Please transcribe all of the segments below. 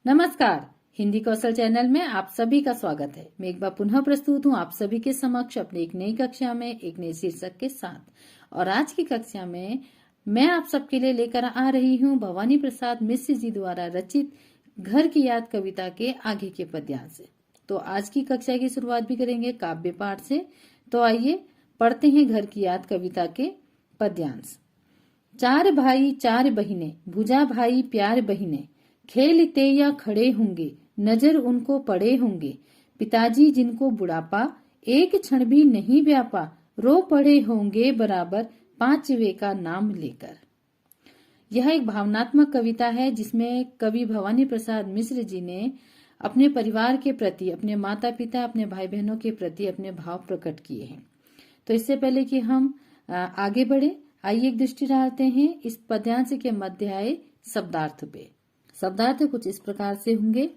नमस्कार। हिंदी कौशल चैनल में आप सभी का स्वागत है। मैं एक बार पुनः प्रस्तुत हूँ आप सभी के समक्ष अपनी एक नई कक्षा में एक नए शीर्षक के साथ। और आज की कक्षा में मैं आप सबके लिए लेकर आ रही हूँ भवानी प्रसाद मिश्र जी द्वारा रचित घर की याद कविता के आगे के पद्यांश। तो आज की कक्षा की शुरुआत भी करेंगे काव्य पाठ से। तो आइए पढ़ते हैं घर की याद कविता के पद्यांश। चार भाई चार बहिनें, भुजा भाई प्यार बहिनें, खेलते या खड़े होंगे, नजर उनको पड़े होंगे। पिताजी जिनको बुढ़ापा एक क्षण भी नहीं व्यापा, रो पड़े होंगे बराबर पांचवे का नाम लेकर। यह एक भावनात्मक कविता है जिसमें कवि भवानी प्रसाद मिश्र जी ने अपने परिवार के प्रति, अपने माता पिता, अपने भाई बहनों के प्रति अपने भाव प्रकट किए हैं। तो इससे पहले कि हम आगे बढ़े, आइए एक दृष्टि डालते हैं इस पद्यांश के मध्य आए शब्दार्थ पे। शब्दार्थ कुछ इस प्रकार से होंगे।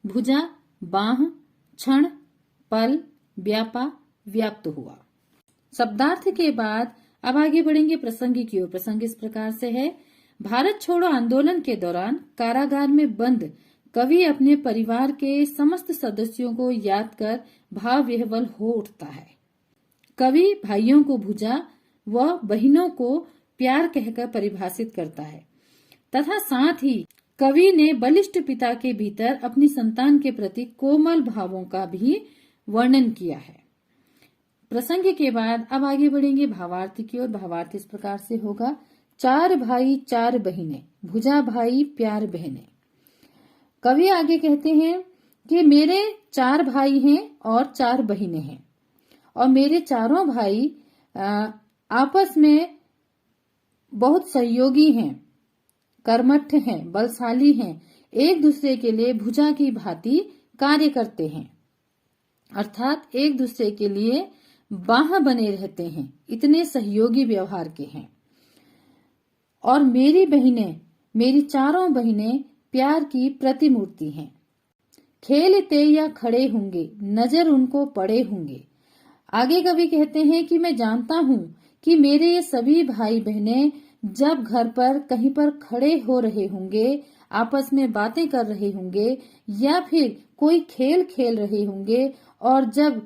भुजा, बाह, क्षण, पल, व्यापा, व्याप्त हुआ। शब्दार्थ के बाद अब आगे बढ़ेंगे प्रसंग की ओर। प्रसंग इस प्रकार से है। भारत छोड़ो आंदोलन के दौरान कारागार में बंद कवि अपने परिवार के समस्त सदस्यों को याद कर भाव विह्वल हो उठता है। कवि भाइयों को भुजा व बहनों को प्यार कहकर परिभाषित करता है तथा साथ ही कवि ने बलिष्ठ पिता के भीतर अपनी संतान के प्रति कोमल भावों का भी वर्णन किया है। प्रसंग के बाद अब आगे बढ़ेंगे भावार्थ की ओर। भावार्थ इस प्रकार से होगा। चार भाई चार बहिनें, भुजा भाई प्यार बहनें। कवि आगे कहते हैं कि मेरे चार भाई हैं और चार बहिनें हैं और मेरे चारों भाई आपस में बहुत सहयोगी हैं, कर्मठ हैं, बलशाली हैं, एक दूसरे के लिए भुजा की भांति कार्य करते हैं, अर्थात एक दूसरे के लिए बाह बने रहते हैं, इतने सहयोगी व्यवहार के हैं। और मेरी बहिनें, मेरी चारों बहिनें प्यार की प्रतिमूर्ति हैं। खेलते या खड़े होंगे, नजर उनको पड़े होंगे। आगे कवि कहते हैं कि मैं जानता हूं कि मेरे ये सभी भाई बहनें जब घर पर कहीं पर खड़े हो रहे होंगे, आपस में बातें कर रहे होंगे या फिर कोई खेल खेल रहे होंगे और जब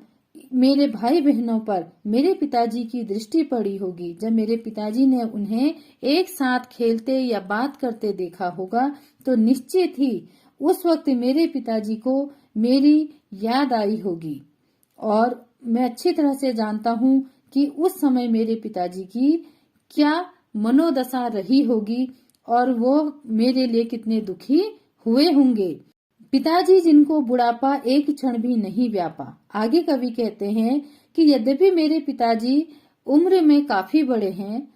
मेरे भाई बहनों पर मेरे पिताजी की दृष्टि पड़ी होगी, जब मेरे पिताजी ने उन्हें एक साथ खेलते या बात करते देखा होगा, तो निश्चित ही उस वक्त मेरे पिताजी को मेरी याद आई होगी। और मैं अच्छी तरह से जानता हूँ कि उस समय मेरे पिताजी की क्या मनोदशा रही होगी और वो मेरे लिए कितने दुखी हुए होंगे। पिताजी जिनको बुढ़ापा एक क्षण भी नहीं व्यापा। आगे कवि कहते हैं कि यद्यपि मेरे पिताजी उम्र में काफी बड़े हैं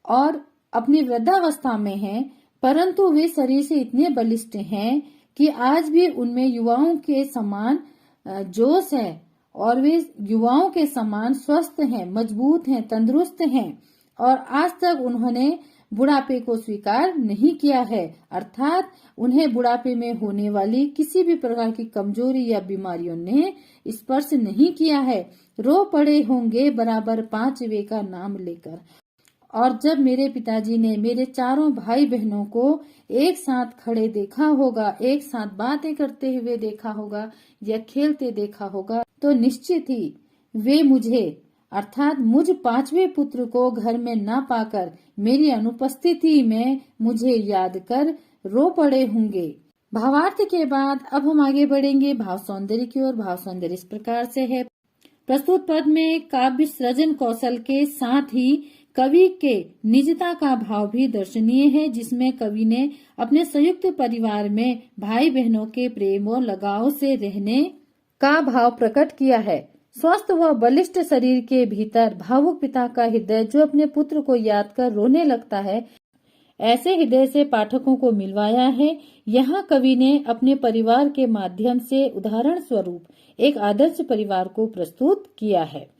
और अपनी वृद्धावस्था में हैं, परंतु वे शरीर से इतने बलिष्ठ हैं कि आज भी उनमें युवाओं के समान जोश है और वे युवाओं के समान स्वस्थ हैं, मजबूत हैं, तंदुरुस्त हैं और आज तक उन्होंने बुढ़ापे को स्वीकार नहीं किया है, अर्थात उन्हें बुढ़ापे में होने वाली किसी भी प्रकार की कमजोरी या बीमारियों ने स्पर्श नहीं किया है। रो पड़े होंगे बराबर पांचवे का नाम लेकर। और जब मेरे पिताजी ने मेरे चारों भाई बहनों को एक साथ खड़े देखा होगा, एक साथ बातें करते हुए देखा होगा या खेलते देखा होगा, तो निश्चित ही वे मुझे अर्थात मुझ पांचवे पुत्र को घर में न पाकर मेरी अनुपस्थिति में मुझे याद कर रो पड़े होंगे। भावार्थ के बाद अब हम आगे बढ़ेंगे भाव सौंदर्य की ओर। भाव सौंदर्य इस प्रकार से है। प्रस्तुत पद में काव्य सृजन कौशल के साथ ही कवि के निजता का भाव भी दर्शनीय है, जिसमें कवि ने अपने संयुक्त परिवार में भाई बहनों के प्रेम और लगाव से रहने का भाव प्रकट किया है। स्वस्थ व बलिष्ठ शरीर के भीतर भावुक पिता का हृदय जो अपने पुत्र को याद कर रोने लगता है, ऐसे हृदय से पाठकों को मिलवाया है। यहाँ कवि ने अपने परिवार के माध्यम से उदाहरण स्वरूप एक आदर्श परिवार को प्रस्तुत किया है।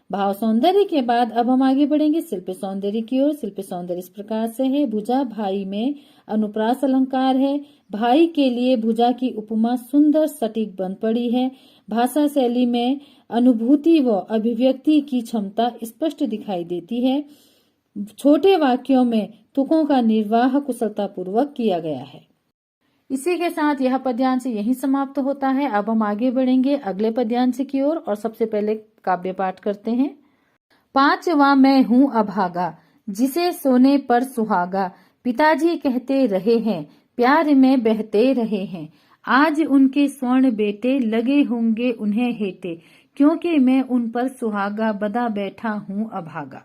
भाव सौंदर्य के बाद अब हम आगे बढ़ेंगे शिल्प सौंदर्य की ओर। शिल्प सौंदर्य इस प्रकार से है। भुजा भाई में अनुप्रास अलंकार है। भाई के लिए भुजा की उपमा सुंदर सटीक बन पड़ी है। भाषा शैली में अनुभूति व अभिव्यक्ति की क्षमता स्पष्ट दिखाई देती है। छोटे वाक्यों में तुकों का निर्वाह कुशलता पूर्वक किया गया है। इसी के साथ यह पद्यांश यहीं समाप्त होता है। अब हम आगे बढ़ेंगे अगले पद्यांश की ओर और सबसे पहले काव्य पाठ करते हैं। पांचवा मैं हूँ अभागा, जिसे सोने पर सुहागा, पिताजी कहते रहे हैं, प्यार में बहते रहे हैं। आज उनके स्वर्ण बेटे, लगे होंगे उन्हें हेटे, क्योंकि मैं उन पर सुहागा, बधा बैठा हूँ अभागा।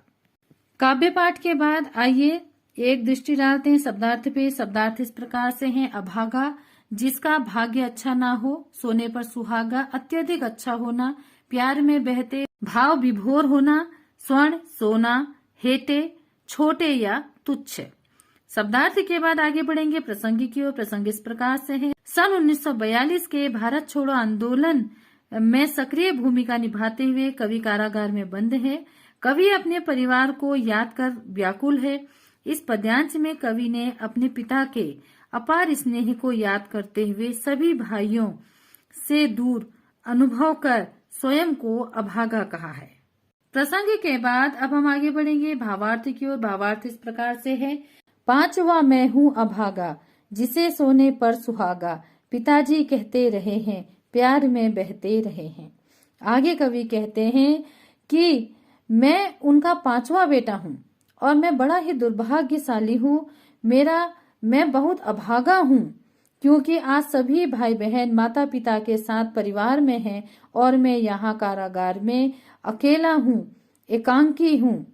काव्य पाठ के बाद आइए एक दृष्टि डालते हैं शब्दार्थ पे। शब्दार्थ इस प्रकार से हैं। अभागा, जिसका भाग्य अच्छा ना हो, सोने पर सुहागा, अत्यधिक अच्छा होना, प्यार में बहते, भाव विभोर होना, स्वर्ण सोना, हेटे छोटे या तुच्छ। शब्दार्थ के बाद आगे बढ़ेंगे प्रसंग की ओर। प्रसंग इस प्रकार से है। सन 1942 के भारत छोड़ो आंदोलन में सक्रिय भूमिका निभाते हुए कवि कारागार में बंद है। कवि अपने परिवार को याद कर व्याकुल है। इस पद्यांश में कवि ने अपने पिता के अपार स्नेह को याद करते हुए सभी भाइयों से दूर अनुभव कर स्वयं को अभागा कहा है। प्रसंग के बाद अब हम आगे बढ़ेंगे भावार्थ की ओर। भावार्थ इस प्रकार से है। पांचवा मैं हूँ अभागा, जिसे सोने पर सुहागा, पिताजी कहते रहे हैं, प्यार में बहते रहे हैं। आगे कवि कहते हैं कि मैं उनका पांचवा बेटा हूँ और मैं बड़ा ही दुर्भाग्यशाली हूँ। मैं बहुत अभागा हूँ, क्योंकि आज सभी भाई बहन माता पिता के साथ परिवार में हैं और मैं यहाँ कारागार में अकेला हूँ, एकांकी हूँ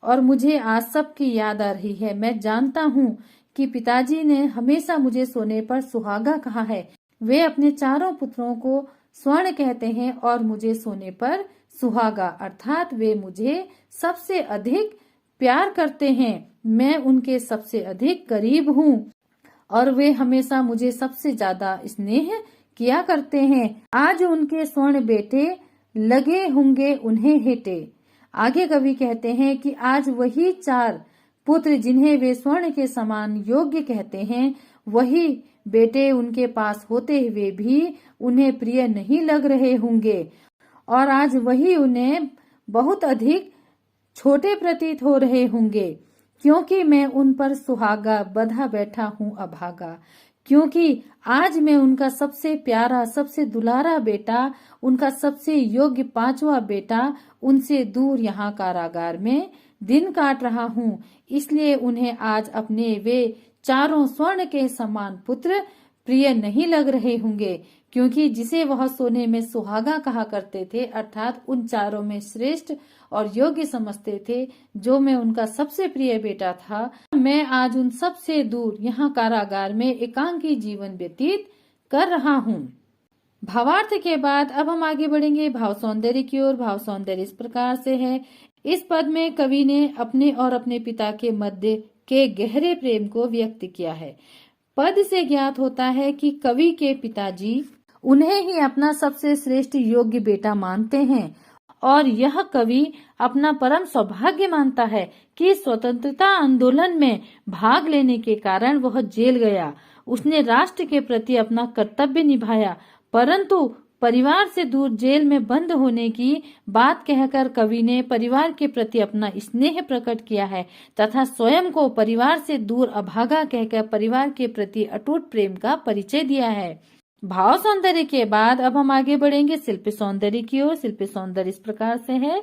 और मुझे आज सबकी याद आ रही है। मैं जानता हूँ कि पिताजी ने हमेशा मुझे सोने पर सुहागा कहा है। वे अपने चारों पुत्रों को स्वर्ण कहते हैं और मुझे सोने पर सुहागा, अर्थात वे मुझे सबसे अधिक प्यार करते हैं। मैं उनके सबसे अधिक करीब हूँ और वे हमेशा मुझे सबसे ज्यादा स्नेह किया करते हैं। आज उनके स्वर्ण बेटे, लगे होंगे उन्हें हेटे। आगे कवि कहते हैं कि आज वही चार पुत्र जिन्हें वे स्वर्ण के समान योग्य कहते हैं, वही बेटे उनके पास होते हुए भी उन्हें प्रिय नहीं लग रहे होंगे और आज वही उन्हें बहुत अधिक छोटे प्रतीत हो रहे होंगे, क्योंकि मैं उन पर सुहागा, बधा बैठा हूँ अभागा। क्योंकि आज मैं उनका सबसे प्यारा, सबसे दुलारा बेटा, उनका सबसे योग्य पांचवा बेटा, उनसे दूर यहाँ कारागार में दिन काट रहा हूँ। इसलिए उन्हें आज अपने वे चारों स्वर्ण के समान पुत्र प्रिय नहीं लग रहे होंगे, क्योंकि जिसे वह सोने में सुहागा कहा करते थे, अर्थात उन चारों में श्रेष्ठ और योग्य समझते थे, जो मैं उनका सबसे प्रिय बेटा था, मैं आज उन सब से दूर यहाँ कारागार में एकांकी जीवन व्यतीत कर रहा हूँ। भावार्थ के बाद अब हम आगे बढ़ेंगे भाव सौंदर्य की ओर। भाव सौंदर्य इस प्रकार से है। इस पद में कवि ने अपने और अपने पिता के मध्य के गहरे प्रेम को व्यक्त किया है। पद से ज्ञात होता है कि कवि के पिताजी उन्हें ही अपना सबसे श्रेष्ठ योग्य बेटा मानते हैं और यह कवि अपना परम सौभाग्य मानता है कि स्वतंत्रता आंदोलन में भाग लेने के कारण वह जेल गया। उसने राष्ट्र के प्रति अपना कर्तव्य निभाया, परंतु परिवार से दूर जेल में बंद होने की बात कहकर कवि ने परिवार के प्रति अपना स्नेह प्रकट किया है तथा स्वयं को परिवार से दूर अभागा कहकर परिवार के प्रति अटूट प्रेम का परिचय दिया है। भाव सौंदर्य के बाद अब हम आगे बढ़ेंगे शिल्प सौंदर्य की ओर। शिल्प सौंदर्य इस प्रकार से है।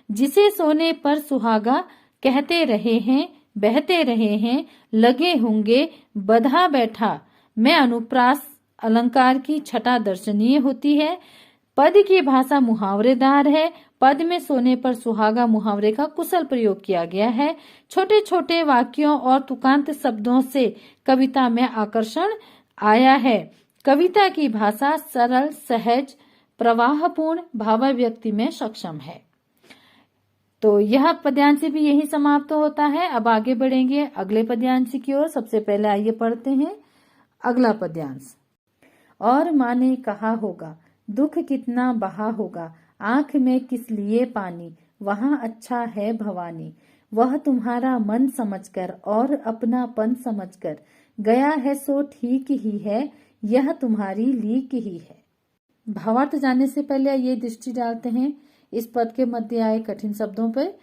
जिसे सोने पर सुहागा, कहते रहे हैं, बहते रहे हैं, लगे होंगे, बधा बैठा में अनुप्रास अलंकार की छटा दर्शनीय होती है। पद की भाषा मुहावरेदार है। पद में सोने पर सुहागा मुहावरे का कुशल प्रयोग किया गया है। छोटे छोटे वाक्यों और तुकांत शब्दों से कविता में आकर्षण आया है। कविता की भाषा सरल, सहज, प्रवाहपूर्ण, भावाव्यक्ति में सक्षम है। तो यह पद्यांश भी यही समाप्त होता है। अब आगे बढ़ेंगे अगले पद्यांश की ओर। सबसे पहले आइए पढ़ते हैं अगला पद्यांश। और माँ ने कहा होगा, दुख कितना बहा होगा, आंख में किस लिए पानी, वहाँ अच्छा है भवानी। वह तुम्हारा मन समझकर और अपनापन समझकर गया है, सो ठीक ही है, यह तुम्हारी लीक ही है। भावार्थ जानने से पहले ये दृष्टि डालते हैं इस पद के मध्य आए कठिन शब्दों पर।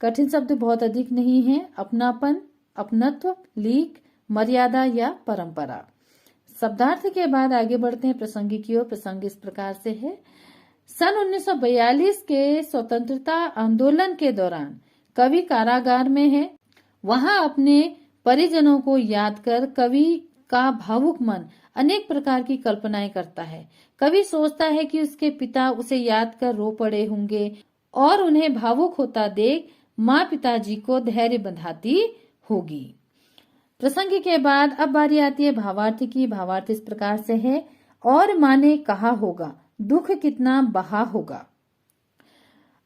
कठिन शब्द बहुत अधिक नहीं है। अपनापन, अपनत्व, लीक, मर्यादा या परंपरा। शब्दार्थ के बाद आगे बढ़ते हैं प्रसंग की ओर। प्रसंग इस प्रकार से है। सन 1942 के स्वतंत्रता आंदोलन के दौरान कवि कारागार में है। वहां अपने परिजनों को याद कर कवि का भावुक मन अनेक प्रकार की कल्पनाएं करता है। कवि सोचता है कि उसके पिता उसे याद कर रो पड़े होंगे और उन्हें भावुक होता देख माँ पिताजी को धैर्य बंधाती होगी। प्रसंग के बाद अब बारी आती है भावार्थ की। भावार्थ इस प्रकार से है। और माँ ने कहा होगा, दुख कितना बहा होगा।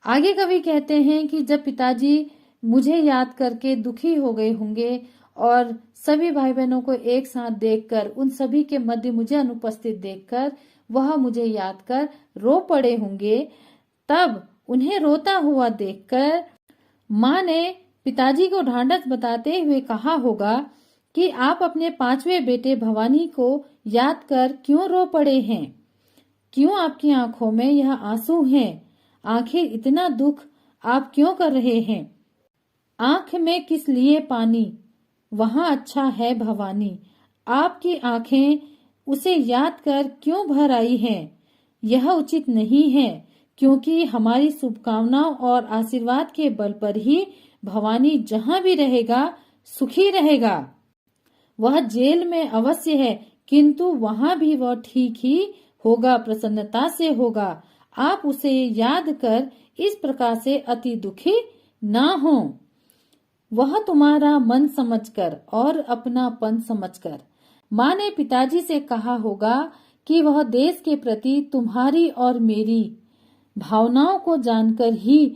आगे कवि कहते हैं कि जब पिताजी मुझे याद करके दुखी हो गए होंगे और सभी भाई बहनों को एक साथ देखकर, उन सभी के मध्य मुझे अनुपस्थित देखकर वह मुझे याद कर रो पड़े होंगे, तब उन्हें रोता हुआ देखकर माँ ने पिताजी को ढांढस बताते हुए कहा होगा कि आप अपने 5वें बेटे भवानी को याद कर क्यों रो पड़े हैं? क्यों आपकी आंखों में यह आंसू हैं? आखिर इतना दुख आप क्यों कर रहे हैं? आंख में किस लिए पानी? वहां अच्छा है भवानी। आपकी आंखें उसे याद कर क्यों भर आई हैं? यह उचित नहीं है, क्योंकि हमारी शुभकामनाओं और आशीर्वाद के बल पर ही भवानी जहां भी रहेगा सुखी रहेगा। वह जेल में अवश्य है, किंतु वहां भी वह ठीक ही होगा, प्रसन्नता से होगा। आप उसे याद कर इस प्रकार से अति दुखी ना हो। वह तुम्हारा मन समझकर और अपनापन समझकर। माँ ने पिताजी से कहा होगा कि वह देश के प्रति तुम्हारी और मेरी भावनाओं को जानकर ही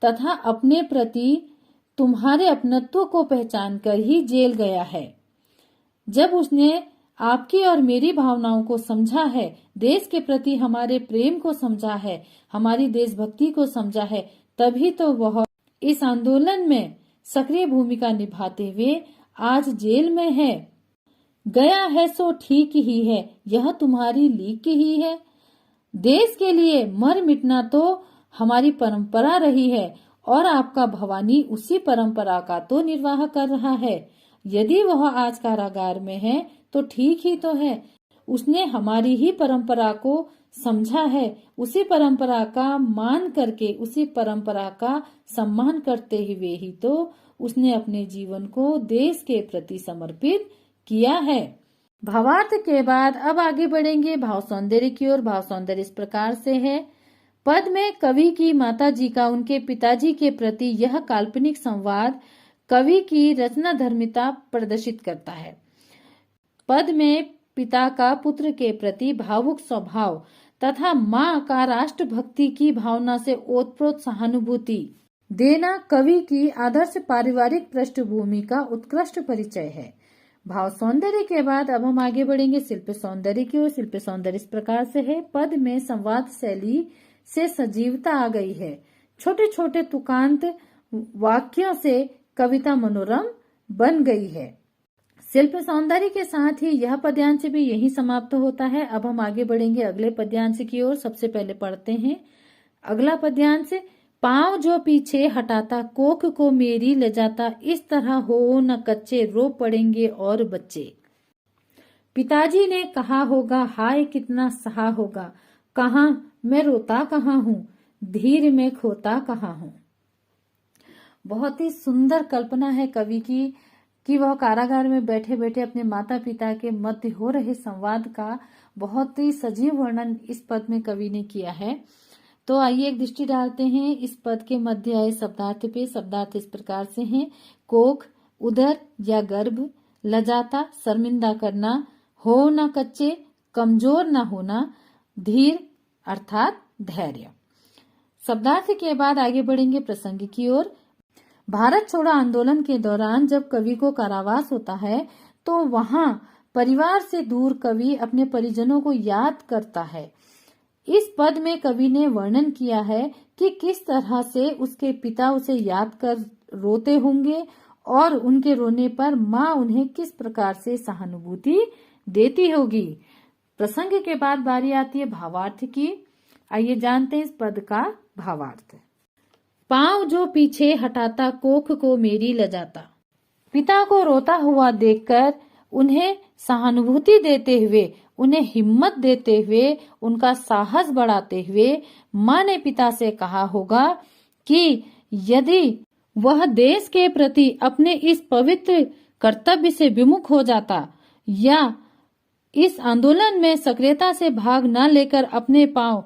तथा अपने प्रति तुम्हारे अपनत्व को पहचानकर ही जेल गया है। जब उसने आपकी और मेरी भावनाओं को समझा है, देश के प्रति हमारे प्रेम को समझा है, हमारी देशभक्ति को समझा है, तभी तो वह इस आंदोलन में सक्रिय भूमिका निभाते हुए आज जेल में है। गया है सो ठीक ही है, यह तुम्हारी लीक ही है। देश के लिए मर मिटना तो हमारी परंपरा रही है और आपका भवानी उसी परंपरा का तो निर्वाह कर रहा है। यदि वह आज कारागार में है तो ठीक ही तो है। उसने हमारी ही परंपरा को समझा है, उसी परंपरा का मान करके, उसी परंपरा का सम्मान करते हुए ही तो उसने अपने जीवन को देश के प्रति समर्पित किया है। भावार्थ के बाद अब आगे बढ़ेंगे भाव सौंदर्य की ओर। भाव सौंदर्य इस प्रकार से है। पद में कवि की माताजी का उनके पिताजी के प्रति यह काल्पनिक संवाद कवि की रचना धर्मिता प्रदर्शित करता है। पद में पिता का पुत्र के प्रति भावुक स्वभाव तथा माँ का राष्ट्रभक्ति की भावना से ओतप्रोत सहानुभूति देना कवि की आदर्श पारिवारिक पृष्ठभूमि का उत्कृष्ट परिचय है। भाव सौंदर्य के बाद अब हम आगे बढ़ेंगे शिल्प सौंदर्य की ओर। शिल्प सौंदर्य इस प्रकार से है। पद में संवाद शैली से सजीवता आ गई है। छोटे छोटे तुकांत वाक्यों से कविता मनोरम बन गई है। शिल्प सौंदर्य के साथ ही यह पद्यांश भी यही समाप्त होता है। अब हम आगे बढ़ेंगे अगले पद्यांश की ओर। सबसे पहले पढ़ते हैं अगला पद्यांश। पांव जो पीछे हटाता कोख को मेरी ले जाता, इस तरह हो न कच्चे रो पड़ेंगे और बच्चे। पिताजी ने कहा होगा, हाय कितना सहा होगा, कहाँ मैं रोता कहाँ हूँ, धीर में खोता कहाँ हूँ। बहुत ही सुंदर कल्पना है कवि की कि वह कारागार में बैठे बैठे अपने माता पिता के मध्य हो रहे संवाद का बहुत ही सजीव वर्णन इस पद में कवि ने किया है। तो आइए एक दृष्टि डालते हैं इस पद के मध्य आए शब्दार्थ पे। शब्दार्थ इस प्रकार से हैं। कोख उदर या गर्भ, लजाता शर्मिंदा करना, हो न कच्चे कमजोर न होना, धीर अर्थात धैर्य। शब्दार्थ के बाद आगे बढ़ेंगे प्रसंग की ओर। भारत छोड़ो आंदोलन के दौरान जब कवि को कारावास होता है तो वहां परिवार से दूर कवि अपने परिजनों को याद करता है। इस पद में कवि ने वर्णन किया है कि किस तरह से उसके पिता उसे याद कर रोते होंगे और उनके रोने पर माँ उन्हें किस प्रकार से सहानुभूति देती होगी। प्रसंग के बाद बारी आती है भावार्थ की। आइए जानते हैं इस पद का भावार्थ। पांव जो पीछे हटाता कोख को मेरी लजाता। पिता को रोता हुआ देखकर उन्हें सहानुभूति देते हुए, उन्हें हिम्मत देते हुए, उनका साहस बढ़ाते हुए माँ ने पिता से कहा होगा कि यदि वह देश के प्रति अपने इस पवित्र कर्तव्य से विमुख हो जाता या इस आंदोलन में सक्रियता से भाग न लेकर अपने पांव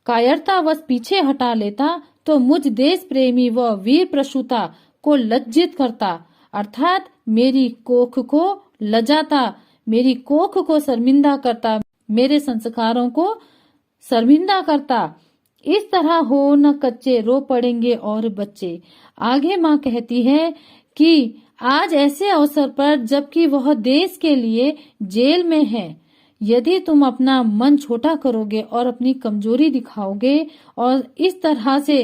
कायरतावश पीछे हटा लेता तो मुझ देश प्रेमी व वीर प्रसूता को लज्जित करता, अर्थात मेरी कोख को लजाता, मेरी कोख को शर्मिंदा करता, मेरे संस्कारों को शर्मिंदा करता। इस तरह हो न कच्चे रो पड़ेंगे और बच्चे। आगे माँ कहती है कि आज ऐसे अवसर पर जबकि वह देश के लिए जेल में है, यदि तुम अपना मन छोटा करोगे और अपनी कमजोरी दिखाओगे और इस तरह से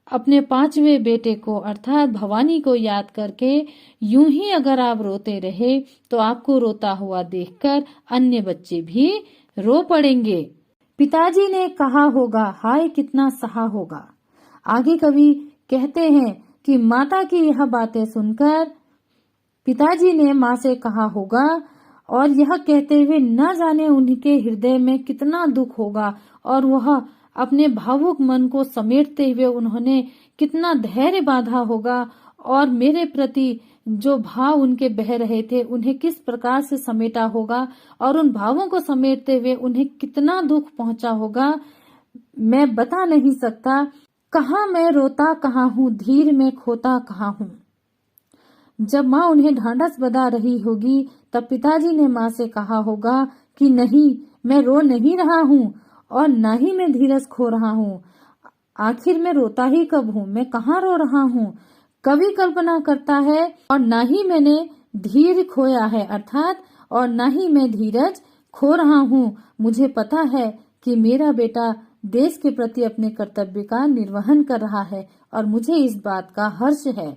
अपने पांचवें बेटे को अर्थात भवानी को याद करके यूं ही अगर आप रोते रहे तो आपको रोता हुआ देखकर अन्य बच्चे भी रो पड़ेंगे। पिताजी ने कहा होगा, हाय कितना सहा होगा। आगे कवि कहते हैं कि माता की यह बातें सुनकर पिताजी ने माँ से कहा होगा और यह कहते हुए न जाने उनके हृदय में कितना दुख होगा और वह अपने भावुक मन को समेटते हुए उन्होंने कितना धैर्य बांधा होगा और मेरे प्रति जो भाव उनके बह रहे थे उन्हें किस प्रकार से समेटा होगा और उन भावों को समेटते हुए उन्हें कितना दुख पहुंचा होगा, मैं बता नहीं सकता। कहाँ मैं रोता कहाँ हूँ, धीर में खोता कहाँ हूँ। जब माँ उन्हें ढांढस बधा रही होगी तब पिताजी ने माँ से कहा होगा कि नहीं, मैं रो नहीं रहा हूँ और न ही मैं धीरज खो रहा हूँ। आखिर मैं रोता ही कब हूँ, मैं कहाँ रो रहा हूँ। कवि कल्पना करता है और न ही मैंने धीर खोया है अर्थात और न ही मैं धीरज खो रहा हूँ। मुझे पता है कि मेरा बेटा देश के प्रति अपने कर्तव्य का निर्वहन कर रहा है और मुझे इस बात का हर्ष है।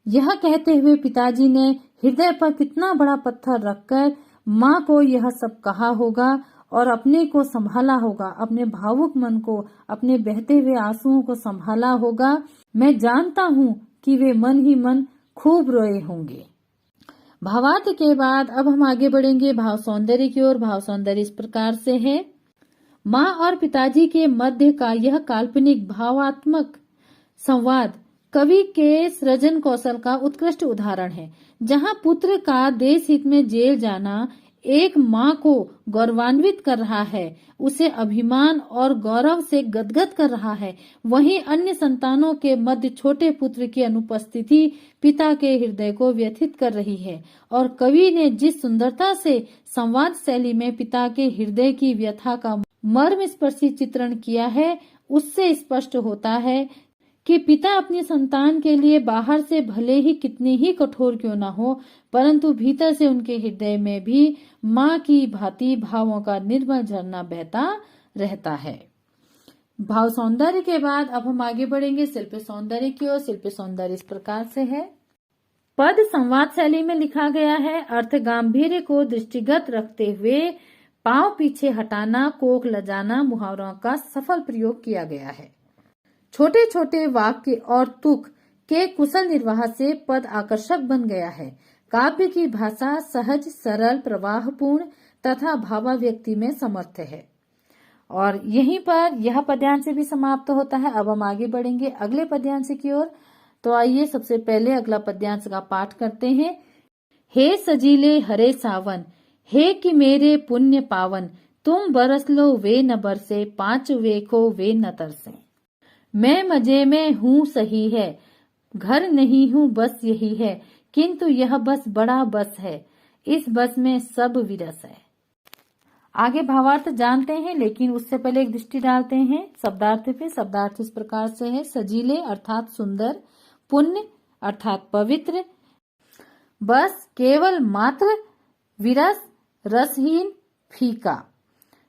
यह कहते हुए पिताजी ने हृदय पर कितना बड़ा पत्थर रखकर माँ को यह सब कहा होगा और अपने को संभाला होगा, अपने भावुक मन को, अपने बहते हुए आंसुओं को संभाला होगा। मैं जानता हूँ कि वे मन ही मन खूब रोए होंगे। भावार्थ के बाद अब हम आगे बढ़ेंगे भाव सौंदर्य की ओर। भाव सौंदर्य इस प्रकार से है। माँ और पिताजी के मध्य का यह काल्पनिक भावात्मक संवाद कवि के सृजन कौशल का उत्कृष्ट उदाहरण है, जहाँ पुत्र का देश हित में जेल जाना एक माँ को गौरवान्वित कर रहा है, उसे अभिमान और गौरव से गदगद कर रहा है। वहीं अन्य संतानों के मध्य छोटे पुत्र की अनुपस्थिति पिता के हृदय को व्यथित कर रही है। और कवि ने जिस सुंदरता से संवाद शैली में पिता के हृदय की व्यथा का मर्मस्पर्शी चित्रण किया है, उससे स्पष्ट होता है कि पिता अपनी संतान के लिए बाहर से भले ही कितने ही कठोर क्यों न हो, परंतु भीतर से उनके हृदय में भी माँ की भांति भावों का निर्मल झरना बहता रहता है। भाव सौंदर्य के बाद अब हम आगे बढ़ेंगे शिल्प सौंदर्य की ओर। शिल्प सौंदर्य इस प्रकार से है। पद संवाद शैली में लिखा गया है। अर्थ गांभीर्य को दृष्टिगत रखते हुए पांव पीछे हटाना, कोख लजाना मुहावरों का सफल प्रयोग किया गया है। छोटे छोटे वाक्य और तुक के कुशल निर्वाह से पद आकर्षक बन गया है। काव्य की भाषा सहज, सरल, प्रवाहपूर्ण तथा भावाव्यक्ति में समर्थ है। और यहीं पर यह पद्यांश भी समाप्त होता है। अब हम आगे बढ़ेंगे अगले पद्यांश की ओर। तो आइए सबसे पहले अगला पद्यांश का पाठ करते हैं। हे सजीले हरे सावन, हे कि मेरे पुण्य पावन, तुम बरस लो वे न बरसे, पांच वेखो वे न तरसे। मैं मजे में हूँ सही है, घर नहीं हूँ बस यही है, किंतु यह बस बड़ा बस है, इस बस में सब विरस है। आगे भावार्थ जानते हैं, लेकिन उससे पहले एक दृष्टि डालते हैं शब्दार्थ पे। शब्दार्थ इस प्रकार से है। सजीले अर्थात सुंदर, पुण्य अर्थात पवित्र, बस केवल मात्र, विरस रसहीन फीका।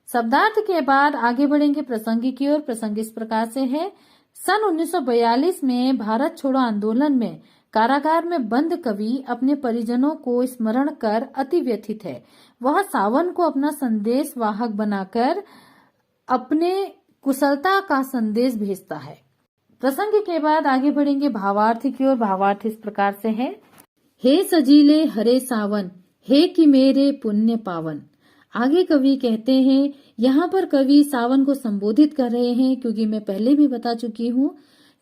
शब्दार्थ के बाद आगे बढ़ेंगे प्रसंग की ओर। प्रसंग इस प्रकार से है। सन 1942 में भारत छोड़ो आंदोलन में कारागार में बंद कवि अपने परिजनों को स्मरण कर अति व्यथित है। वह सावन को अपना संदेश वाहक बनाकर अपने कुशलता का संदेश भेजता है। प्रसंग के बाद आगे बढ़ेंगे भावार्थ की ओर। भावार्थ इस प्रकार से है। हे सजीले हरे सावन, हे कि मेरे पुण्य पावन। आगे कवि कहते हैं, यहाँ पर कवि सावन को संबोधित कर रहे हैं, क्योंकि मैं पहले भी बता चुकी हूँ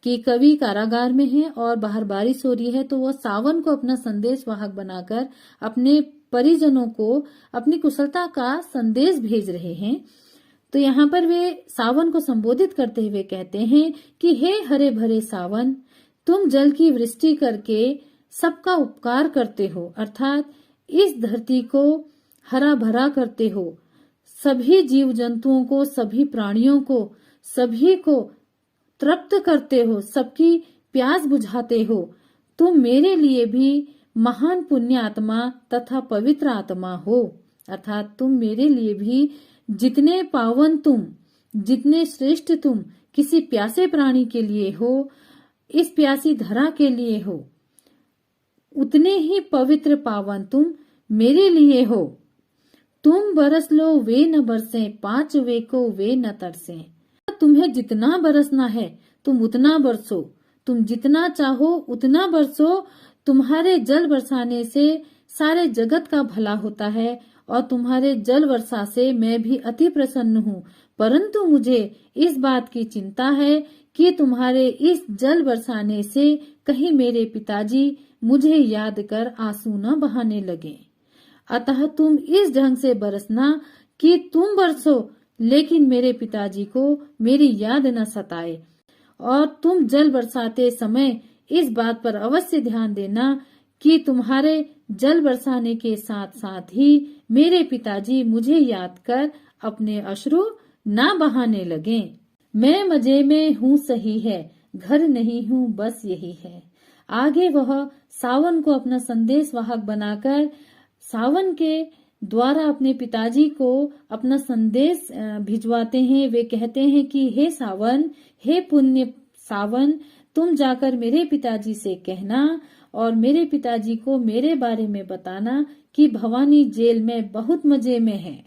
कि कवि कारागार में है और बाहर बारिश हो रही है, तो वह सावन को अपना संदेश वाहक बनाकर अपने परिजनों को अपनी कुशलता का संदेश भेज रहे हैं। तो यहाँ पर वे सावन को संबोधित करते हुए कहते हैं कि हे हरे भरे सावन, तुम जल की वृष्टि करके सबका उपकार करते हो, अर्थात इस धरती को हरा भरा करते हो, सभी जीव जंतुओं को, सभी प्राणियों को, सभी को तृप्त करते हो, सबकी प्यास बुझाते हो। तुम मेरे लिए भी महान पुण्य आत्मा तथा पवित्र आत्मा हो, अर्थात तुम मेरे लिए भी जितने पावन तुम, जितने श्रेष्ठ तुम किसी प्यासे प्राणी के लिए हो, इस प्यासी धरा के लिए हो, उतने ही पवित्र पावन तुम मेरे लिए हो। तुम बरस लो वे न बरसे, पांच वे को वे न तरसे। तुम्हें जितना बरसना है तुम उतना बरसो, तुम जितना चाहो उतना बरसो। तुम्हारे जल बरसाने से सारे जगत का भला होता है और तुम्हारे जल वर्षा से मैं भी अति प्रसन्न हूँ। परंतु मुझे इस बात की चिंता है कि तुम्हारे इस जल बरसाने से कहीं मेरे पिताजी मुझे याद कर आंसू न बहाने लगे। अतः तुम इस ढंग से बरसना कि तुम बरसो, लेकिन मेरे पिताजी को मेरी याद न सताए। और तुम जल बरसाते समय इस बात पर अवश्य ध्यान देना कि तुम्हारे जल बरसाने के साथ साथ ही मेरे पिताजी मुझे याद कर अपने अश्रु ना बहाने लगे। मैं मजे में हूँ सही है, घर नहीं हूँ बस यही है। आगे वह सावन को अपना संदेश वाहक बनाकर सावन के द्वारा अपने पिताजी को अपना संदेश भिजवाते हैं। वे कहते हैं कि हे सावन, हे पुण्य सावन, तुम जाकर मेरे पिताजी से कहना और मेरे पिताजी को मेरे बारे में बताना कि भवानी जेल में बहुत मजे में है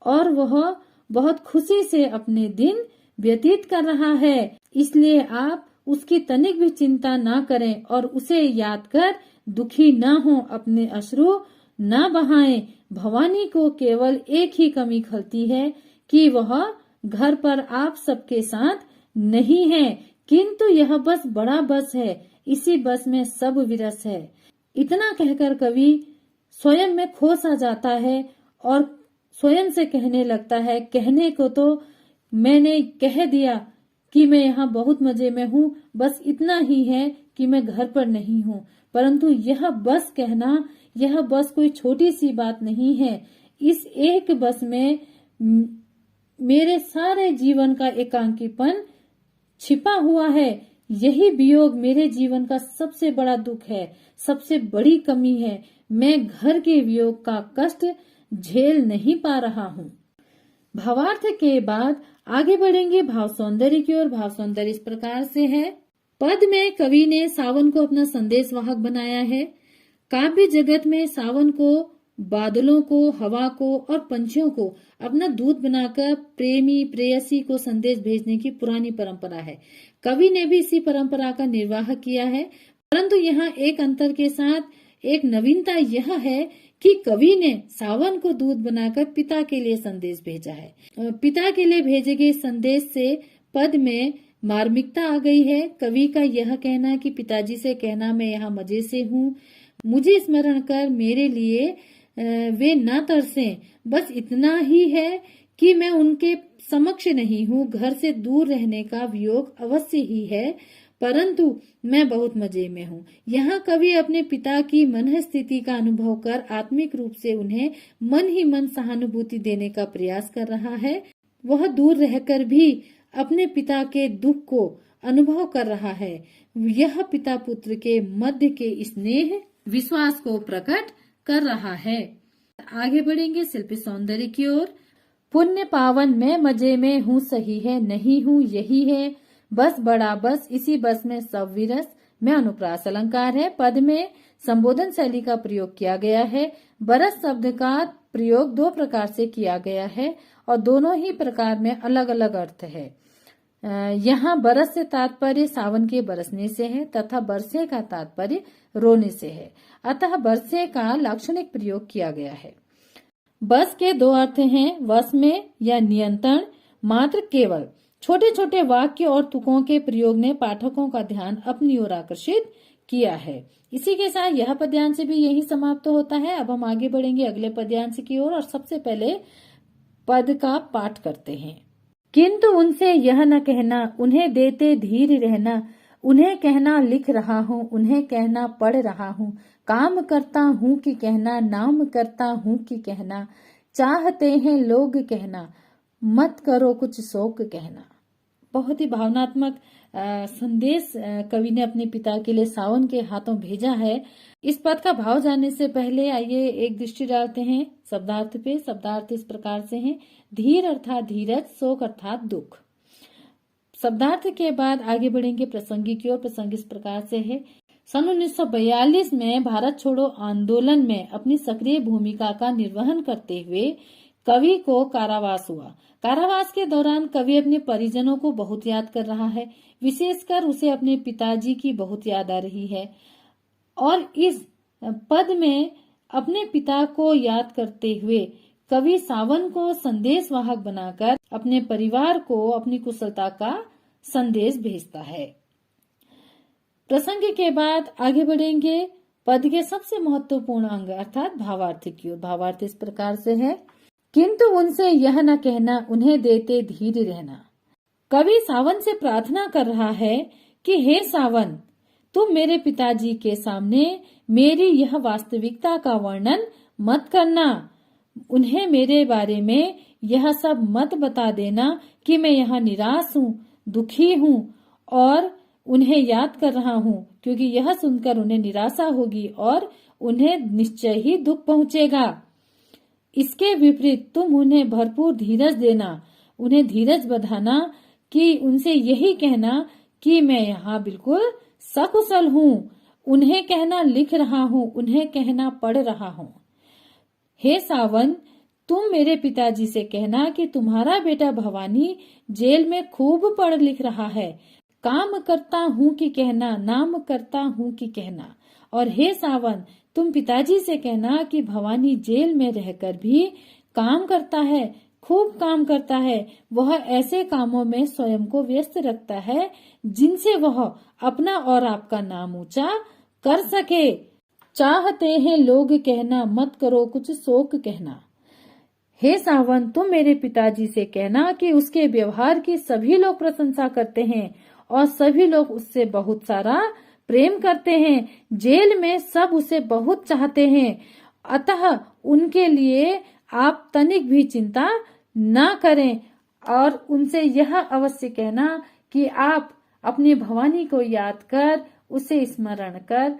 और वह बहुत खुशी से अपने दिन व्यतीत कर रहा है। इसलिए आप उसकी तनिक भी चिंता ना करें और उसे याद कर दुखी न हो, अपने अश्रु न बहाएं। भवानी को केवल एक ही कमी खलती है कि वह घर पर आप सबके साथ नहीं है, किंतु यह बस बड़ा बस है, इसी बस में सब विरस है। इतना कहकर कवि स्वयं में खो सा जाता है और स्वयं से कहने लगता है, कहने को तो मैंने कह दिया कि मैं यहाँ बहुत मजे में हूँ, बस इतना ही है कि मैं घर पर नहीं हूँ। परंतु यह बस कहना, यह बस कोई छोटी सी बात नहीं है। इस एक बस में मेरे सारे जीवन का एकांकीपन छिपा हुआ है। यही वियोग मेरे जीवन का सबसे बड़ा दुख है, सबसे बड़ी कमी है। मैं घर के वियोग का कष्ट झेल नहीं पा रहा हूँ। भावार्थ के बाद आगे बढ़ेंगे भाव सौंदर्य की ओर। भाव सौंदर्य इस प्रकार से है। पद में कवि ने सावन को अपना संदेश वाहक बनाया है। काव्य जगत में सावन को, बादलों को, हवा को और पंछियों को अपना दूत बनाकर प्रेमी प्रेयसी को संदेश भेजने की पुरानी परंपरा है। कवि ने भी इसी परंपरा का निर्वाह किया है, परंतु यहाँ एक अंतर के साथ एक नवीनता यह है कि कवि ने सावन को दूत बनाकर पिता के लिए संदेश भेजा है। पिता के लिए भेजे गए संदेश से पद में मार्मिकता आ गई है। कवि का यह कहना कि पिताजी से कहना मैं यहाँ मजे से हूँ, मुझे स्मरण कर मेरे लिए वे ना तरसें, बस इतना ही है कि मैं उनके समक्ष नहीं हूँ, घर से दूर रहने का वियोग अवश्य ही है, परंतु मैं बहुत मजे में हूँ। यहाँ कवि अपने पिता की मन स्थिति का अनुभव कर आत्मिक रूप से उन्हें मन ही मन सहानुभूति देने का प्रयास कर रहा है। वह दूर रहकर भी अपने पिता के दुख को अनुभव कर रहा है। यह पिता पुत्र के मध्य के स्नेह विश्वास को प्रकट कर रहा है। आगे बढ़ेंगे शिल्पी सौंदर्य की ओर। पुण्य पावन मैं मजे में हूँ सही है, नहीं हूँ यही है, बस बड़ा बस इसी बस में सब विरस। में अनुप्रास अलंकार है। पद में संबोधन शैली का प्रयोग किया गया है। बरस शब्द का प्रयोग दो प्रकार से किया गया है और दोनों ही प्रकार में अलग अलग अर्थ है। यहाँ बरस से तात्पर्य सावन के बरसने से है तथा बरसे का तात्पर्य रोने से है। अतः बरसे का लाक्षणिक प्रयोग किया गया है। बस के दो अर्थ हैं, वश में या नियंत्रण, मात्र केवल। छोटे छोटे वाक्य और तुकों के प्रयोग ने पाठकों का ध्यान अपनी ओर आकर्षित किया है। इसी के साथ यह पद्यांश भी यही समाप्त होता है। अब हम आगे बढ़ेंगे अगले पद्यांश की ओर और सबसे पहले पद का पाठ करते हैं। किंतु उनसे यह न कहना, उन्हें देते धीर रहना, उन्हें कहना लिख रहा हूँ, उन्हें कहना पढ़ रहा हूँ, काम करता हूँ कि कहना, नाम करता हूँ कि कहना, चाहते हैं लोग कहना, मत करो कुछ शोक कहना। बहुत ही भावनात्मक संदेश कवि ने अपने पिता के लिए सावन के हाथों भेजा है। इस पद का भाव जानने से पहले आइए एक दृष्टि डालते हैं शब्दार्थ पे। शब्दार्थ इस प्रकार से हैं, धीर अर्थात धीरज, शोक अर्थात दुख। शब्दार्थ के बाद आगे बढ़ेंगे प्रसंगी की ओर। प्रसंग इस प्रकार से है, सन 1942 में भारत छोड़ो आंदोलन में अपनी सक्रिय भूमिका का निर्वहन करते हुए कवि को कारावास हुआ। कारावास के दौरान कवि अपने परिजनों को बहुत याद कर रहा है। विशेषकर उसे अपने पिताजी की बहुत याद आ रही है और इस पद में अपने पिता को याद करते हुए कवि सावन को संदेशवाहक बनाकर अपने परिवार को अपनी कुशलता का संदेश भेजता है। प्रसंग के बाद आगे बढ़ेंगे पद के सबसे महत्वपूर्ण अंग अर्थात भावार्थ की ओर। भावार्थ इस प्रकार से है, किंतु उनसे यह न कहना, उन्हें देते धीर रहना। कवि सावन से प्रार्थना कर रहा है कि हे सावन, तुम मेरे पिताजी के सामने मेरी यह वास्तविकता का वर्णन मत करना। उन्हें मेरे बारे में यह सब मत बता देना कि मैं यहाँ निराश हूँ, दुखी हूँ और उन्हें याद कर रहा हूँ, क्योंकि यह सुनकर उन्हें निराशा होगी और उन्हें निश्चय ही दुख पहुँचेगा। इसके विपरीत तुम उन्हें भरपूर धीरज देना, उन्हें धीरज बंधाना कि उनसे यही कहना कि मैं यहाँ बिल्कुल सकुशल हूँ, उन्हें कहना लिख रहा हूँ, उन्हें कहना पढ़ रहा हूँ। हे सावन, तुम मेरे पिताजी से कहना कि तुम्हारा बेटा भवानी जेल में खूब पढ़ लिख रहा है, काम करता हूँ कि कहना, नाम करता हूँ कि कहना। और हे सावन, तुम पिताजी से कहना कि भवानी जेल में रहकर भी काम करता है, खूब काम करता है। वह ऐसे कामों में स्वयं को व्यस्त रखता है जिनसे वह अपना और आपका नाम ऊंचा कर सके। चाहते हैं लोग कहना, मत करो कुछ शोक कहना। हे सावन, तुम मेरे पिताजी से कहना कि उसके व्यवहार की सभी लोग प्रशंसा करते हैं और सभी लोग उससे बहुत सारा प्रेम करते हैं। जेल में सब उसे बहुत चाहते हैं, अतः उनके लिए आप तनिक भी चिंता ना करें और उनसे यह अवश्य कहना कि आप अपनी भवानी को याद कर, उसे स्मरण कर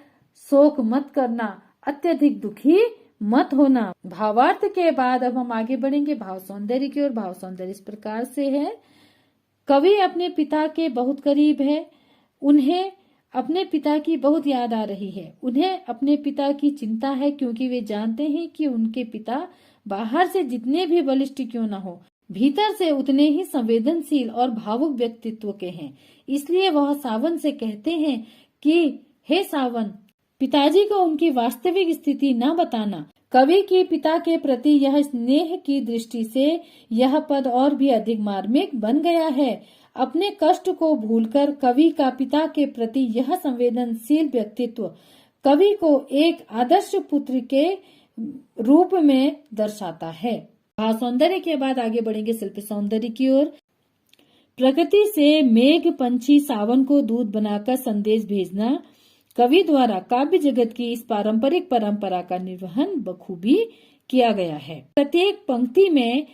शोक मत करना, अत्यधिक दुखी मत होना। भावार्थ के बाद अब हम आगे बढ़ेंगे भाव सौंदर्य की ओर। भाव सौंदर्य इस प्रकार से है, कवि अपने पिता के बहुत करीब है, उन्हें अपने पिता की बहुत याद आ रही है, उन्हें अपने पिता की चिंता है क्योंकि वे जानते हैं कि उनके पिता बाहर से जितने भी बलिष्ठ क्यों न हो, भीतर से उतने ही संवेदनशील और भावुक व्यक्तित्व के हैं। इसलिए वह सावन से कहते हैं कि हे सावन, पिताजी को उनकी वास्तविक स्थिति न बताना। कवि की पिता के प्रति यह स्नेह की दृष्टि से यह पद और भी अधिक मार्मिक बन गया है। अपने कष्ट को भूलकर कवि का पिता के प्रति यह संवेदनशील व्यक्तित्व कवि को एक आदर्श पुत्र के रूप में दर्शाता है। भाव सौंदर्य के बाद आगे बढ़ेंगे शिल्प सौंदर्य की ओर। प्रकृति से मेघ पंछी सावन को दूध बनाकर संदेश भेजना कवि द्वारा काव्य जगत की इस पारंपरिक परंपरा का निर्वहन बखूबी किया गया है। प्रत्येक पंक्ति में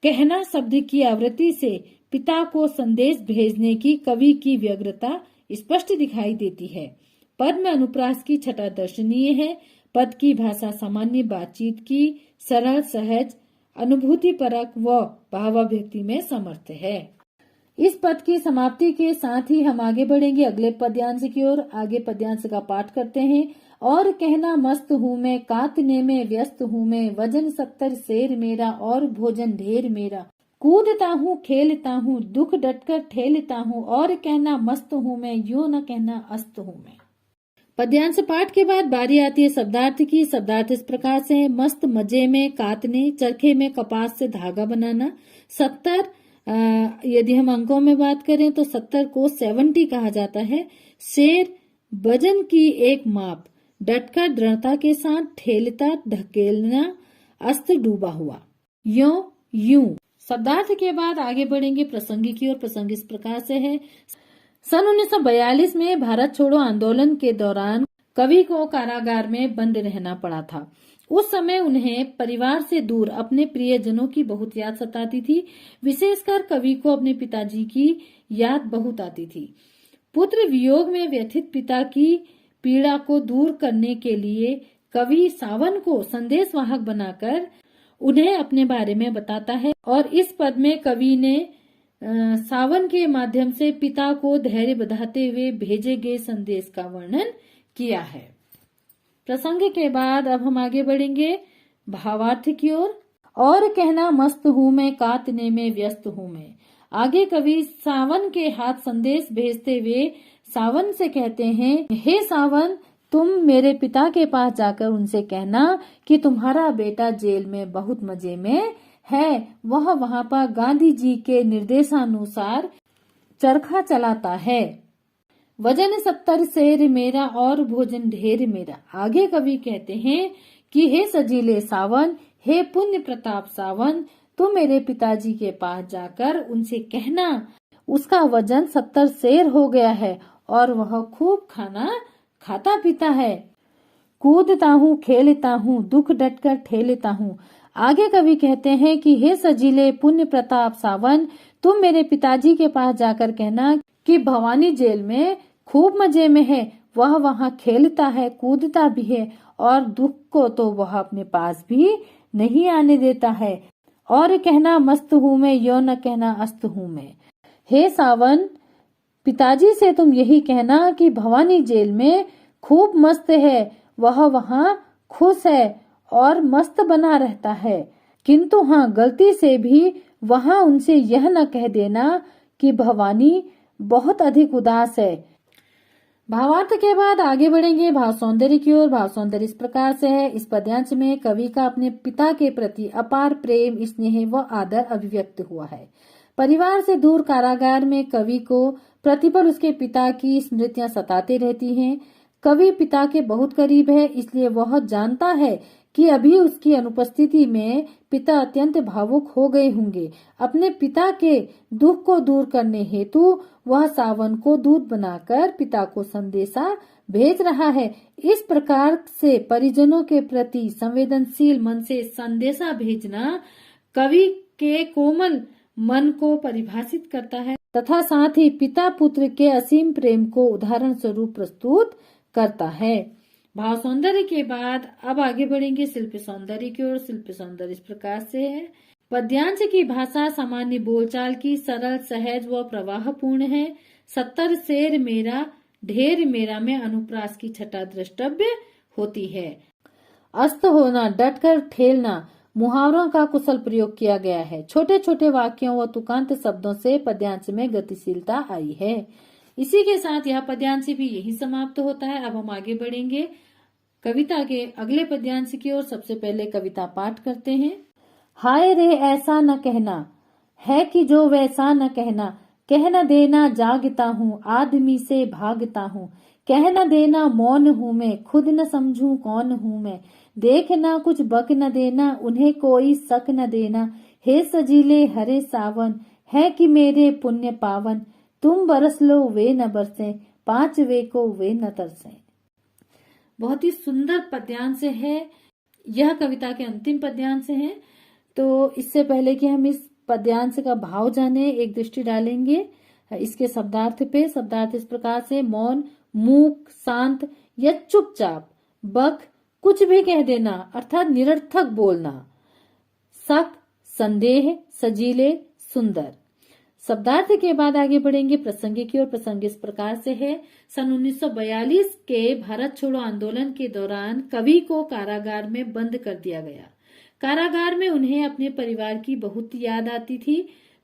कहना शब्द की आवृत्ति से पिता को संदेश भेजने की कवि की व्यग्रता स्पष्ट दिखाई देती है। पद में अनुप्रास की छटा दर्शनीय है। पद की भाषा सामान्य बातचीत की सरल, सहज, अनुभूति परक व भावाभिव्यक्ति में समर्थ है। इस पद की समाप्ति के साथ ही हम आगे बढ़ेंगे अगले पद्यांश की ओर। आगे पद्यांश का पाठ करते हैं। और कहना मस्त हूँ मैं, कातने में व्यस्त हूँ मैं, वजन 70 शेर मेरा और भोजन ढेर मेरा, कूदता हूँ खेलता हूँ, दुख डटकर ठेलता हूँ, और कहना मस्त हूँ मैं, यूं न कहना अस्त हूँ मैं। पद्यांश पाठ के बाद बारी आती है शब्दार्थ की। शब्दार्थ इस प्रकार से है, मस्त मजे में कातने, चरखे में कपास से धागा बनाना। 70 यदि हम अंकों में बात करें तो 70 को 70 कहा जाता है। शेर वजन की एक माप, डटकर दृढ़ता के साथ, ठेलता ढकेलना, अस्त्र डूबा हुआ। यो यूं। शब्दार्थ के बाद आगे बढ़ेंगे प्रसंग की ओर। प्रसंग इस प्रकार से है, सन 1942 में भारत छोड़ो आंदोलन के दौरान कवि को कारागार में बंद रहना पड़ा था। उस समय उन्हें परिवार से दूर अपने प्रियजनों की बहुत याद सताती थी। विशेषकर कवि को अपने पिताजी की याद बहुत आती थी। पुत्र वियोग में व्यथित पिता की पीड़ा को दूर करने के लिए कवि सावन को संदेशवाहक बनाकर उन्हें अपने बारे में बताता है और इस पद में कवि ने सावन के माध्यम से पिता को धैर्य बधाते हुए भेजे गए संदेश का वर्णन किया है। प्रसंग के बाद अब हम आगे बढ़ेंगे भावार्थ की ओर। और कहना मस्त हूँ मैं, कातने में व्यस्त हूँ मैं। आगे कवि सावन के हाथ संदेश भेजते हुए सावन से कहते हैं, हे सावन, तुम मेरे पिता के पास जाकर उनसे कहना कि तुम्हारा बेटा जेल में बहुत मजे में है। वह वहाँ पर गांधी जी के निर्देशानुसार चरखा चलाता है। वजन 70 शेर मेरा और भोजन ढेर मेरा। आगे कवि कहते हैं कि हे सजीले सावन, हे पुण्य प्रताप सावन, तुम मेरे पिताजी के पास जाकर उनसे कहना उसका वजन 70 शेर हो गया है और वह खूब खाना खाता पीता है। कूदता हूँ, खेलता हूँ, दुख डटकर ठेलता हूँ। आगे कवि कहते हैं कि हे सजीले पुण्य प्रताप सावन, तुम मेरे पिताजी के पास जाकर कहना कि भवानी जेल में खूब मजे में है। वह वहाँ खेलता है, कूदता भी है और दुख को तो वह अपने पास भी नहीं आने देता है। और कहना मस्त हूँ मैं, यो न कहना अस्त हूँ मैं। हे सावन, पिताजी से तुम यही कहना कि भवानी जेल में खूब मस्त है, वह वहाँ खुश है और मस्त बना रहता है। किंतु हाँ, गलती से भी वहाँ उनसे यह न कह देना कि भवानी बहुत अधिक उदास है। भावार्थ के बाद आगे बढ़ेंगे भाव सौंदर्य की ओर। भाव सौंदर्य इस प्रकार से है, इस पद्यांश में कवि का अपने पिता के प्रति अपार प्रेम, स्नेह व आदर अभिव्यक्त हुआ है। परिवार से दूर कारागार में कवि को प्रतिपल उसके पिता की स्मृतियां सताती रहती हैं। कवि पिता के बहुत करीब है, इसलिए वह जानता है कि अभी उसकी अनुपस्थिति में पिता अत्यंत भावुक हो गए होंगे। अपने पिता के दुख को दूर करने हेतु वह सावन को दूत बनाकर पिता को संदेशा भेज रहा है। इस प्रकार से परिजनों के प्रति संवेदनशील मन से संदेशा भेजना कवि के कोमल मन को परिभाषित करता है तथा साथ ही पिता पुत्र के असीम प्रेम को उदाहरण स्वरूप प्रस्तुत करता है। भाव सौंदर्य के बाद अब आगे बढ़ेंगे शिल्प सौंदर्य की ओर। शिल्प सौंदर्य इस प्रकार से है, पद्यांश की भाषा सामान्य बोलचाल की सरल, सहज व प्रवाहपूर्ण है। 70 शेर मेरा ढेर मेरा में अनुप्रास की छटा द्रष्टव्य होती है। अस्त होना, डटकर ठेलना, मुहावरों का कुशल प्रयोग किया गया है। छोटे छोटे वाक्यों व तुकांत शब्दों से पद्यांश में गतिशीलता आई है। इसी के साथ यह पद्यांश भी यही समाप्त होता है। अब हम आगे बढ़ेंगे कविता के अगले पद्यांश की ओर। सबसे पहले कविता पाठ करते हैं। हाय रे ऐसा न कहना है कि जो वैसा न कहना, कह न देना जागता हूँ, आदमी से भागता हूँ। कह न देना मौन हूँ मैं, खुद न समझूं कौन हूँ मैं। देखना कुछ बक न देना, उन्हें कोई शक न देना। हे सजीले हरे सावन, है कि मेरे पुण्य पावन। तुम बरस लो वे न बरसे, 5 वे को वे न तरसे। बहुत ही सुंदर पद्यांश है। यह कविता के अंतिम पद्यांश है। तो इससे पहले कि हम इस पद्यांश का भाव जाने, एक दृष्टि डालेंगे इसके शब्दार्थ पे। शब्दार्थ इस प्रकार से, मौन, मूक, शांत या चुपचाप। बक, कुछ भी कह देना अर्थात निरर्थक बोलना। शक, संदेह, सजीले, सुंदर। शब्दार्थ के बाद आगे बढ़ेंगे प्रसंग की ओर। प्रसंग इस प्रकार से है, सन 1942 के भारत छोड़ो आंदोलन के दौरान कवि को कारागार में बंद कर दिया गया। कारागार में उन्हें अपने परिवार की बहुत याद आती थी।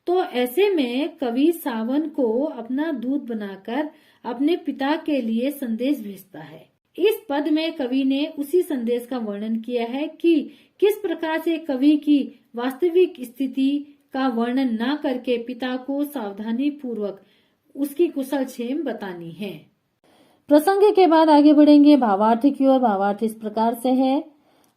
तो ऐसे में कवि सावन को अपना दूत बनाकर अपने पिता के लिए संदेश भेजता है। इस पद में कवि ने उसी संदेश का वर्णन किया है कि किस प्रकार से कवि की वास्तविक स्थिति का वर्णन न करके पिता को सावधानी पूर्वक उसकी कुशल क्षेम बतानी है। प्रसंग के बाद आगे बढ़ेंगे भावार्थ की ओर। भावार्थ इस प्रकार से है,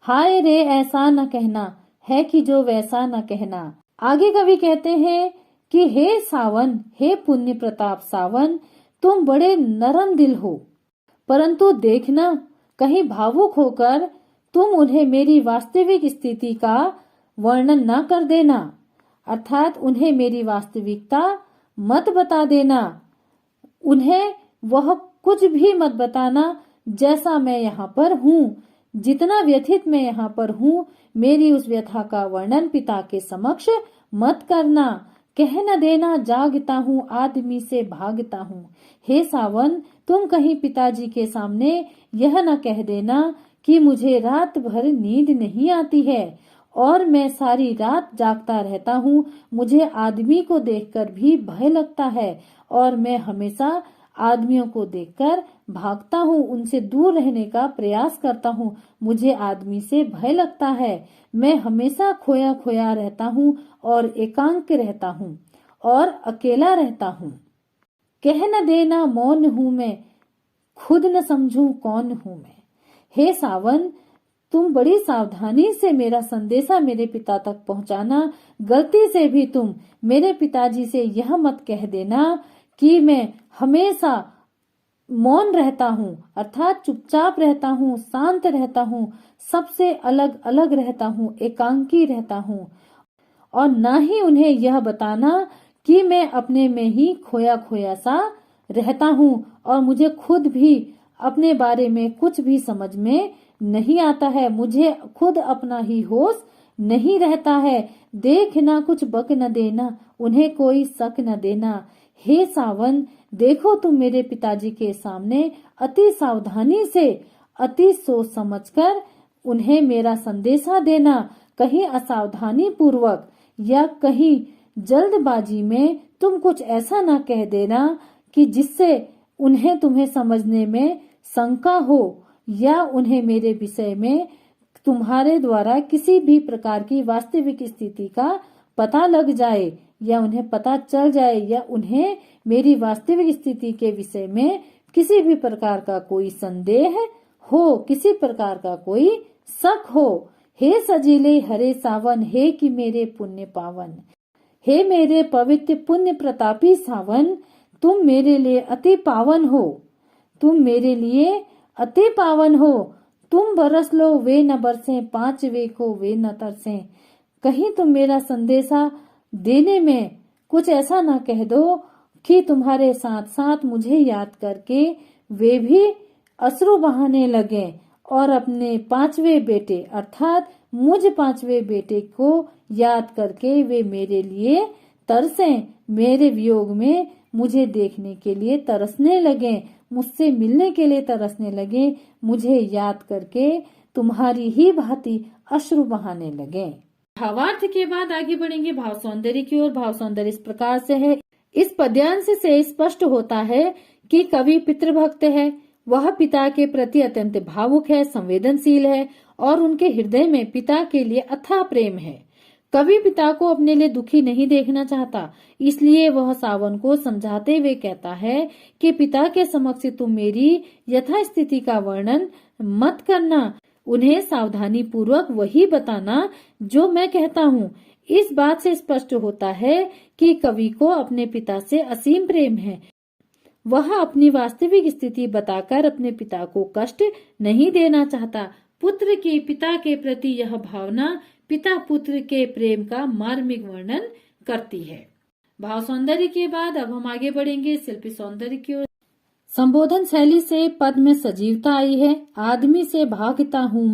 हाय रे ऐसा न कहना है कि जो वैसा न कहना। आगे कवि कहते हैं कि हे सावन, हे पुण्य प्रताप सावन, तुम बड़े नरम दिल हो, परंतु देखना कहीं भावुक होकर तुम उन्हें मेरी वास्तविक स्थिति का वर्णन न कर देना, अर्थात उन्हें मेरी वास्तविकता मत बता देना। उन्हें वह कुछ भी मत बताना जैसा मैं यहाँ पर हूँ, जितना व्यथित मैं यहाँ पर हूँ, मेरी उस व्यथा का वर्णन पिता के समक्ष मत करना। कह न देना जागता हूँ, आदमी से भागता हूँ। हे सावन, तुम कहीं पिताजी के सामने यह न कह देना कि मुझे रात भर नींद नहीं आती है और मैं सारी रात जागता रहता हूँ। मुझे आदमी को देखकर भी भय लगता है और मैं हमेशा आदमियों को देखकर भागता हूँ, उनसे दूर रहने का प्रयास करता हूँ। मुझे आदमी से भय लगता है। मैं हमेशा खोया खोया रहता हूँ और एकांत रहता हूँ और अकेला रहता हूँ। कह न देना मौन हूँ मैं, खुद न समझूं कौन हूँ मैं। हे सावन, तुम बड़ी सावधानी से मेरा संदेशा मेरे पिता तक पहुँचाना। गलती से भी तुम मेरे पिताजी से यह मत कह देना कि मैं हमेशा मौन रहता हूँ, अर्थात चुपचाप रहता हूँ, शांत रहता हूँ, सबसे अलग अलग रहता हूँ, एकांकी रहता हूँ। और ना ही उन्हें यह बताना कि मैं अपने में ही खोया खोया सा रहता हूँ और मुझे खुद भी अपने बारे में कुछ भी समझ में नहीं आता है, मुझे खुद अपना ही होश नहीं रहता है। देख ना कुछ बक न देना, उन्हें कोई शक न देना। हे सावन, देखो तुम मेरे पिताजी के सामने अति सावधानी से, अति सोच समझकर उन्हें मेरा संदेशा देना। कहीं असावधानी पूर्वक या कहीं जल्दबाजी में तुम कुछ ऐसा ना कह देना कि जिससे उन्हें तुम्हें समझने में शंका हो या उन्हें मेरे विषय में तुम्हारे द्वारा किसी भी प्रकार की वास्तविक स्थिति का पता लग जाए या उन्हें पता चल जाए या उन्हें मेरी वास्तविक स्थिति के विषय में किसी भी प्रकार का कोई संदेह हो, किसी प्रकार का कोई शक हो। हे सजीले हरे सावन, हे कि मेरे पुण्य पावन, हे मेरे पवित्र पुण्य प्रतापी सावन, तुम मेरे लिए अति पावन हो, तुम मेरे लिए अति पावन हो। तुम बरस लो वे न बरसे, पांच वे को वे न तरसे। कहीं तुम मेरा संदेशा देने में कुछ ऐसा ना कह दो कि तुम्हारे साथ साथ मुझे याद करके वे भी अश्रु बहाने लगे और अपने पांचवे बेटे अर्थात मुझ पांचवे बेटे को याद करके वे मेरे लिए तरसें, मेरे वियोग में मुझे देखने के लिए तरसने लगे, मुझसे मिलने के लिए तरसने लगे, मुझे याद करके तुम्हारी ही भांति अश्रु बहाने लगे। भावार्थ के बाद आगे बढ़ेंगे भाव सौंदर्य की ओर। भाव सौंदर्य इस प्रकार से है, इस पद्यांश से स्पष्ट होता है कि कवि पितृभक्त है, वह पिता के प्रति अत्यंत भावुक है, संवेदनशील है और उनके हृदय में पिता के लिए अथाह प्रेम है। कवि पिता को अपने लिए दुखी नहीं देखना चाहता, इसलिए वह सावन को समझाते हुए कहता है कि पिता के समक्ष तुम मेरी यथास्थिति का वर्णन मत करना, उन्हें सावधानी पूर्वक वही बताना जो मैं कहता हूँ। इस बात से स्पष्ट होता है कि कवि को अपने पिता से असीम प्रेम है। वह अपनी वास्तविक स्थिति बताकर अपने पिता को कष्ट नहीं देना चाहता। पुत्र की पिता के प्रति यह भावना पिता पुत्र के प्रेम का मार्मिक वर्णन करती है। भाव सौंदर्य के बाद अब हम आगे बढ़ेंगे शिल्पी सौंदर्य की ओर। संबोधन शैली से पद में सजीवता आई है। आदमी से भागता हूँ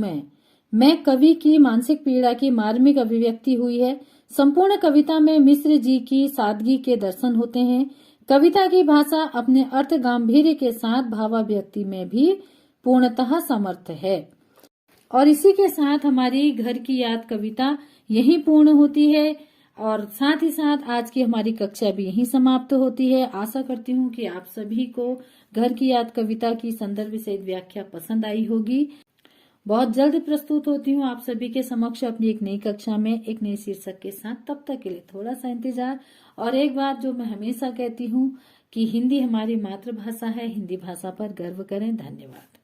मैं कवि की मानसिक पीड़ा की मार्मिक अभिव्यक्ति हुई है। संपूर्ण कविता में मिश्र जी की सादगी के दर्शन होते हैं। कविता की भाषा अपने अर्थ गांभीर्य के साथ भावाभिव्यक्ति में भी पूर्णतः समर्थ है। और इसी के साथ हमारी घर की याद कविता यहीं पूर्ण होती है। और साथ ही साथ आज की हमारी कक्षा भी यहीं समाप्त होती है। आशा करती हूँ कि आप सभी को घर की याद कविता की संदर्भ सहित व्याख्या पसंद आई होगी। बहुत जल्द प्रस्तुत होती हूँ आप सभी के समक्ष अपनी एक नई कक्षा में एक नए शीर्षक के साथ। तब तक के लिए थोड़ा सा इंतजार। और एक बात जो मैं हमेशा कहती हूँ कि हिंदी हमारी मातृभाषा है, हिंदी भाषा पर गर्व करें। धन्यवाद।